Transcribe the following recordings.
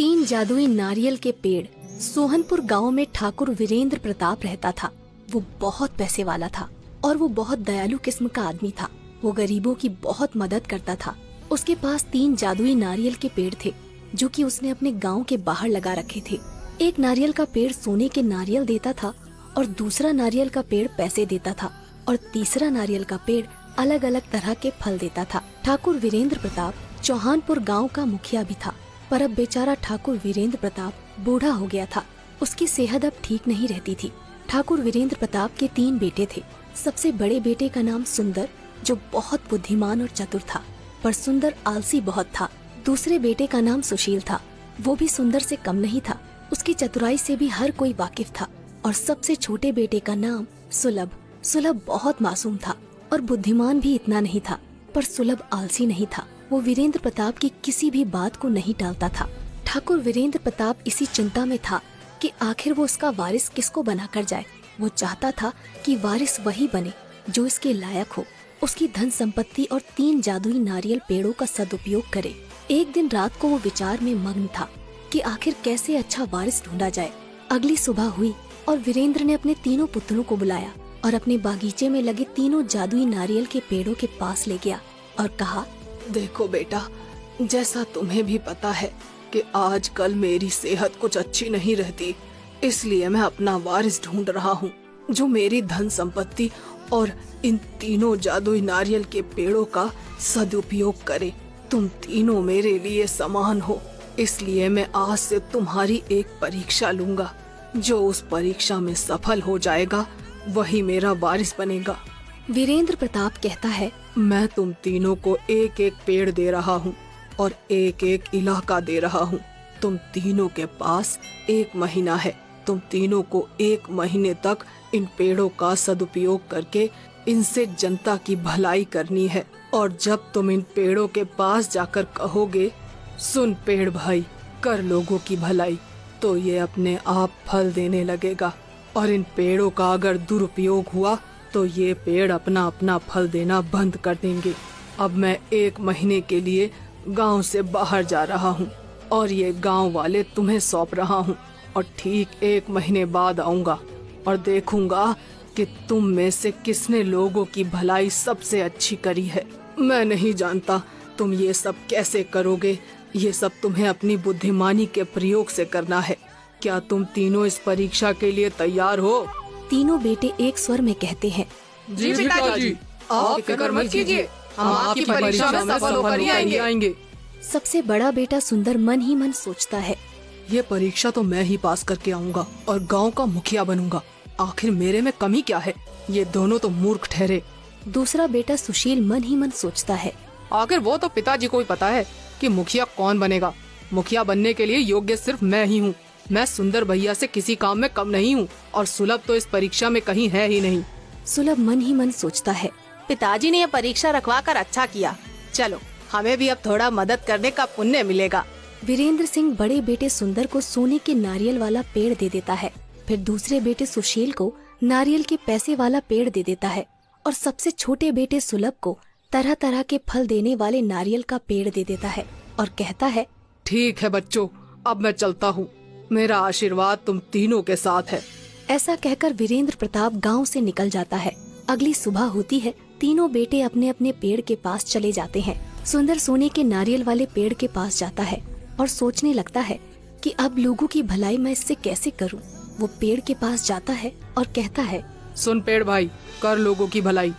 तीन जादुई नारियल के पेड़। सोहनपुर गांव में ठाकुर वीरेंद्र प्रताप रहता था। वो बहुत पैसे वाला था और वो बहुत दयालु किस्म का आदमी था। वो गरीबों की बहुत मदद करता था। उसके पास तीन जादुई नारियल के पेड़ थे जो कि उसने अपने गांव के बाहर लगा रखे थे। एक नारियल का पेड़ सोने के नारियल देता था और दूसरा नारियल का पेड़ पैसे देता था और तीसरा नारियल का पेड़ अलग अलग तरह के फल देता था। ठाकुर वीरेंद्र प्रताप चौहानपुर गांव का मुखिया भी था, पर अब बेचारा ठाकुर वीरेंद्र प्रताप बूढ़ा हो गया था। उसकी सेहत अब ठीक नहीं रहती थी। ठाकुर वीरेंद्र प्रताप के तीन बेटे थे। सबसे बड़े बेटे का नाम सुंदर, जो बहुत बुद्धिमान और चतुर था, पर सुंदर आलसी बहुत था। दूसरे बेटे का नाम सुशील था। वो भी सुंदर से कम नहीं था। उसकी चतुराई से भी हर कोई वाकिफ था। और सबसे छोटे बेटे का नाम सुलभ। सुलभ बहुत मासूम था और बुद्धिमान भी इतना नहीं था, पर सुलभ आलसी नहीं था। वो वीरेंद्र प्रताप की किसी भी बात को नहीं टालता था। ठाकुर वीरेंद्र प्रताप इसी चिंता में था कि आखिर वो उसका वारिस किसको बनाकर जाए। वो चाहता था कि वारिस वही बने जो इसके लायक हो, उसकी धन संपत्ति और तीन जादुई नारियल पेड़ों का सदुपयोग करे। एक दिन रात को वो विचार में मग्न था कि आखिर कैसे अच्छा वारिस ढूंढा जाए। अगली सुबह हुई और वीरेंद्र ने अपने तीनों पुत्रों को बुलाया और अपने बागीचे में लगे तीनों जादुई नारियल के पेड़ों के पास ले गया और कहा, देखो बेटा, जैसा तुम्हें भी पता है कि आजकल मेरी सेहत कुछ अच्छी नहीं रहती, इसलिए मैं अपना वारिस ढूंढ रहा हूँ जो मेरी धन संपत्ति और इन तीनों जादुई नारियल के पेड़ों का सदुपयोग करे। तुम तीनों मेरे लिए समान हो, इसलिए मैं आज से तुम्हारी एक परीक्षा लूंगा। जो उस परीक्षा में सफल हो जाएगा वही मेरा वारिस बनेगा। वीरेंद्र प्रताप कहता है, मैं तुम तीनों को एक एक पेड़ दे रहा हूँ और एक एक इलाका दे रहा हूँ। तुम तीनों के पास 1 महीना है। तुम तीनों को 1 महीने तक इन पेड़ों का सदुपयोग करके इनसे जनता की भलाई करनी है। और जब तुम इन पेड़ों के पास जाकर कहोगे, सुन पेड़ भाई, कर लोगों की भलाई, तो ये अपने आप फल देने लगेगा। और इन पेड़ों का अगर दुरुपयोग हुआ तो ये पेड़ अपना अपना फल देना बंद कर देंगे। अब मैं 1 महीने के लिए गांव से बाहर जा रहा हूँ और ये गांव वाले तुम्हें सौंप रहा हूँ। और ठीक 1 महीने बाद आऊंगा और देखूंगा कि तुम में से किसने लोगों की भलाई सबसे अच्छी करी है। मैं नहीं जानता तुम ये सब कैसे करोगे। ये सब तुम्हें अपनी बुद्धिमानी के प्रयोग से करना है। क्या तुम तीनों इस परीक्षा के लिए तैयार हो? तीनों बेटे एक स्वर में कहते हैं, जी पिताजी, आप फिक्र मत कीजिए, हम आपकी परीक्षा में सफल होकर ही आएंगे। सबसे बड़ा बेटा सुंदर मन ही मन सोचता है, ये परीक्षा तो मैं ही पास करके आऊंगा और गांव का मुखिया बनूंगा। आखिर मेरे में कमी क्या है? ये दोनों तो मूर्ख ठहरे। दूसरा बेटा सुशील मन ही मन सोचता है, आखिर वो तो पिताजी को भी पता है कि मुखिया कौन बनेगा। मुखिया बनने के लिए योग्य सिर्फ मैं ही हूँ। मैं सुंदर भैया से किसी काम में कम नहीं हूँ और सुलभ तो इस परीक्षा में कहीं है ही नहीं। सुलभ मन ही मन सोचता है, पिताजी ने यह परीक्षा रखवा कर अच्छा किया। चलो, हमें भी अब थोड़ा मदद करने का पुण्य मिलेगा। वीरेंद्र सिंह बड़े बेटे सुंदर को सोने के नारियल वाला पेड़ दे देता है। फिर दूसरे बेटे सुशील को नारियल के पैसे वाला पेड़ दे देता है और सबसे छोटे बेटे सुलभ को तरह तरह के फल देने वाले नारियल का पेड़ दे देता है और कहता है, ठीक है बच्चों, अब मैं चलता हूँ। मेरा आशीर्वाद तुम तीनों के साथ है। ऐसा कहकर वीरेंद्र प्रताप गांव से निकल जाता है। अगली सुबह होती है। तीनों बेटे अपने अपने पेड़ के पास चले जाते हैं। सुंदर सोने के नारियल वाले पेड़ के पास जाता है और सोचने लगता है कि अब लोगों की भलाई मैं इससे कैसे करूं। वो पेड़ के पास जाता है और कहता है, सुन पेड़ भाई, कर लोगों की भलाई।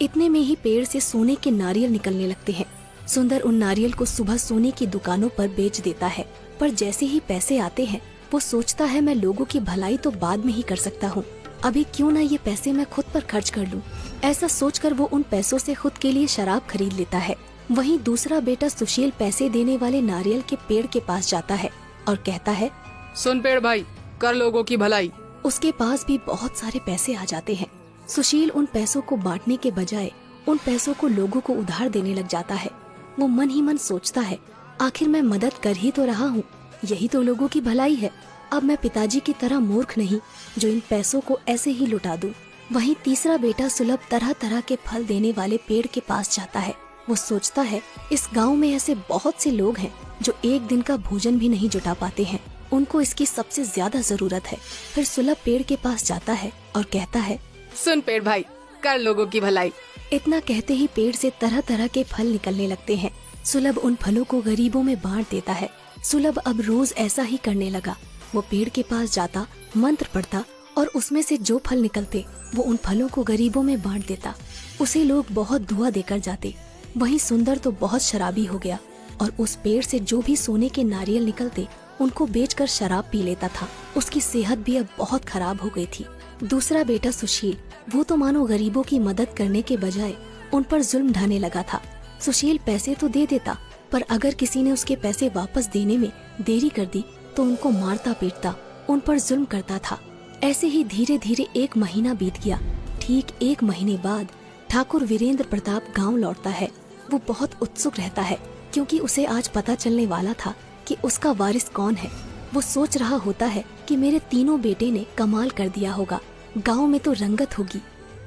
इतने में ही पेड़ से सोने के नारियल निकलने लगते हैं। सुंदर उन नारियल को सुबह सोने की दुकानों पर बेच देता है, पर जैसे ही पैसे आते हैं वो सोचता है, मैं लोगों की भलाई तो बाद में ही कर सकता हूँ, अभी क्यों ना ये पैसे मैं खुद पर खर्च कर लूँ। ऐसा सोचकर वो उन पैसों से खुद के लिए शराब खरीद लेता है। वहीं दूसरा बेटा सुशील पैसे देने वाले नारियल के पेड़ के पास जाता है और कहता है, सुन पेड़ भाई, कर लोगों की भलाई। उसके पास भी बहुत सारे पैसे आ जाते हैं। सुशील उन पैसों को बांटने के बजाय उन पैसों को लोगों को उधार देने लग जाता है। वो मन ही मन सोचता है, आखिर मैं मदद कर ही तो रहा हूँ, यही तो लोगों की भलाई है। अब मैं पिताजी की तरह मूर्ख नहीं जो इन पैसों को ऐसे ही लुटा दूं। वहीं तीसरा बेटा सुलभ तरह तरह के फल देने वाले पेड़ के पास जाता है वो सोचता है इस गांव में ऐसे बहुत से लोग हैं जो एक दिन का भोजन भी नहीं जुटा पाते हैं, उनको इसकी सबसे ज्यादा जरूरत है। फिर सुलभ पेड़ के पास जाता है और कहता है, सुन पेड़ भाई, कर लोगों की भलाई। इतना कहते ही पेड़ से तरह तरह के फल निकलने लगते हैं। सुलभ उन फलों को गरीबों में बांट देता है। सुलभ अब रोज ऐसा ही करने लगा। वो पेड़ के पास जाता, मंत्र पढ़ता और उसमें से जो फल निकलते वो उन फलों को गरीबों में बांट देता। उसे लोग बहुत दुआ देकर जाते। वहीं सुंदर तो बहुत शराबी हो गया और उस पेड़ से जो भी सोने के नारियल निकलते उनको बेचकर शराब पी लेता था। उसकी सेहत भी अब बहुत खराब हो गई थी। दूसरा बेटा सुशील, वो तो मानो गरीबों की मदद करने के बजाय उन पर जुल्म ढाने लगा था। सुशील पैसे तो दे देता, पर अगर किसी ने उसके पैसे वापस देने में देरी कर दी तो उनको मारता पीटता, उन पर जुल्म करता था। ऐसे ही धीरे धीरे 1 महीना बीत गया। ठीक 1 महीने बाद ठाकुर वीरेंद्र प्रताप गांव लौटता है। वो बहुत उत्सुक रहता है क्योंकि उसे आज पता चलने वाला था कि उसका वारिस कौन है। वो सोच रहा होता है कि मेरे तीनों बेटे ने कमाल कर दिया होगा, गांव में तो रंगत होगी।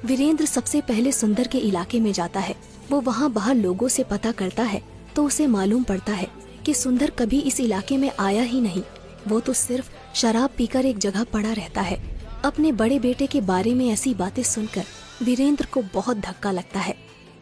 वीरेंद्र सबसे पहले सुंदर के इलाके में जाता है। वो वहाँ बाहर लोगों से पता करता है तो उसे मालूम पड़ता है कि सुंदर कभी इस इलाके में आया ही नहीं। वो तो सिर्फ शराब पीकर एक जगह पड़ा रहता है। अपने बड़े बेटे के बारे में ऐसी बातें सुनकर वीरेंद्र को बहुत धक्का लगता है।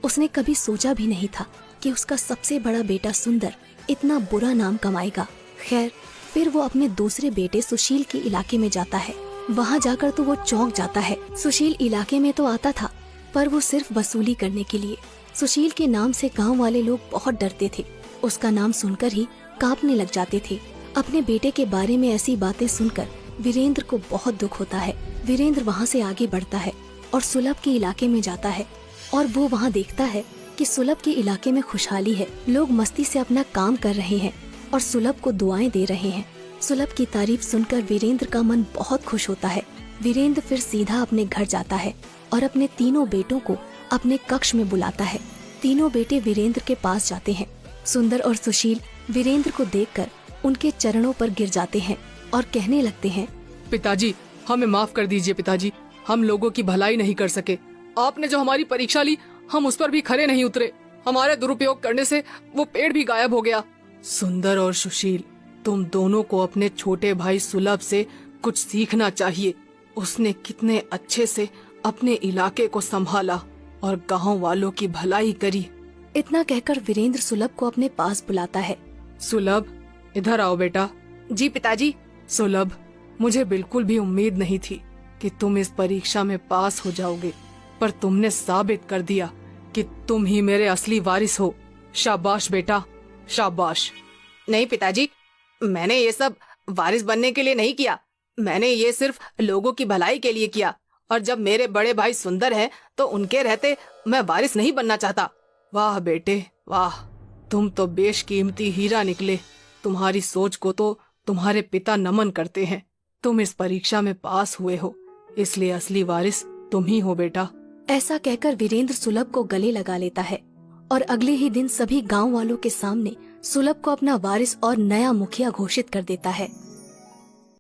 उसने कभी सोचा भी नहीं था कि उसका सबसे बड़ा बेटा सुंदर इतना बुरा नाम कमाएगा। खैर, फिर वो अपने दूसरे बेटे सुशील के इलाके में जाता है। वहाँ जाकर तो वो चौंक जाता है। सुशील इलाके में तो आता था, पर वो सिर्फ वसूली करने के लिए। सुशील के नाम से गांव वाले लोग बहुत डरते थे। उसका नाम सुनकर ही कांपने लग जाते थे। अपने बेटे के बारे में ऐसी बातें सुनकर वीरेंद्र को बहुत दुख होता है। वीरेंद्र वहाँ से आगे बढ़ता है और सुलभ के इलाके में जाता है और वो वहाँ देखता है कि सुलभ के इलाके में खुशहाली है। लोग मस्ती से अपना काम कर रहे हैं और सुलभ को दुआएं दे रहे हैं। सुलभ की तारीफ सुनकर वीरेंद्र का मन बहुत खुश होता है। वीरेंद्र फिर सीधा अपने घर जाता है और अपने तीनों बेटों को अपने कक्ष में बुलाता है। तीनों बेटे वीरेंद्र के पास जाते हैं। सुंदर और सुशील वीरेंद्र को देखकर उनके चरणों पर गिर जाते हैं और कहने लगते हैं, पिताजी, हमें माफ कर दीजिए पिताजी, हम लोगों की भलाई नहीं कर सके। आपने जो हमारी परीक्षा ली, हम उस पर भी खरे नहीं उतरे। हमारे दुरुपयोग करने से वो पेड़ भी गायब हो गया। सुंदर और सुशील, तुम दोनों को अपने छोटे भाई सुलभ से कुछ सीखना चाहिए। उसने कितने अच्छे से अपने इलाके को संभाला और गांव वालों की भलाई करी। इतना कहकर वीरेंद्र सुलभ को अपने पास बुलाता है। सुलभ, इधर आओ बेटा। जी पिताजी। सुलभ, मुझे बिल्कुल भी उम्मीद नहीं थी कि तुम इस परीक्षा में पास हो जाओगे, पर तुमने साबित कर दिया कि तुम ही मेरे असली वारिस हो। शाबाश बेटा, शाबाश। नहीं पिताजी, मैंने ये सब वारिस बनने के लिए नहीं किया। मैंने ये सिर्फ लोगों की भलाई के लिए किया। और जब मेरे बड़े भाई सुंदर हैं तो उनके रहते मैं वारिस नहीं बनना चाहता। वाह बेटे वाह, तुम तो बेशकीमती हीरा निकले। तुम्हारी सोच को तो तुम्हारे पिता नमन करते हैं। तुम इस परीक्षा में पास हुए हो, इसलिए असली वारिस तुम ही हो बेटा। ऐसा कहकर वीरेंद्र सुलभ को गले लगा लेता है और अगले ही दिन सभी गांव वालों के सामने सुलभ को अपना वारिस और नया मुखिया घोषित कर देता है।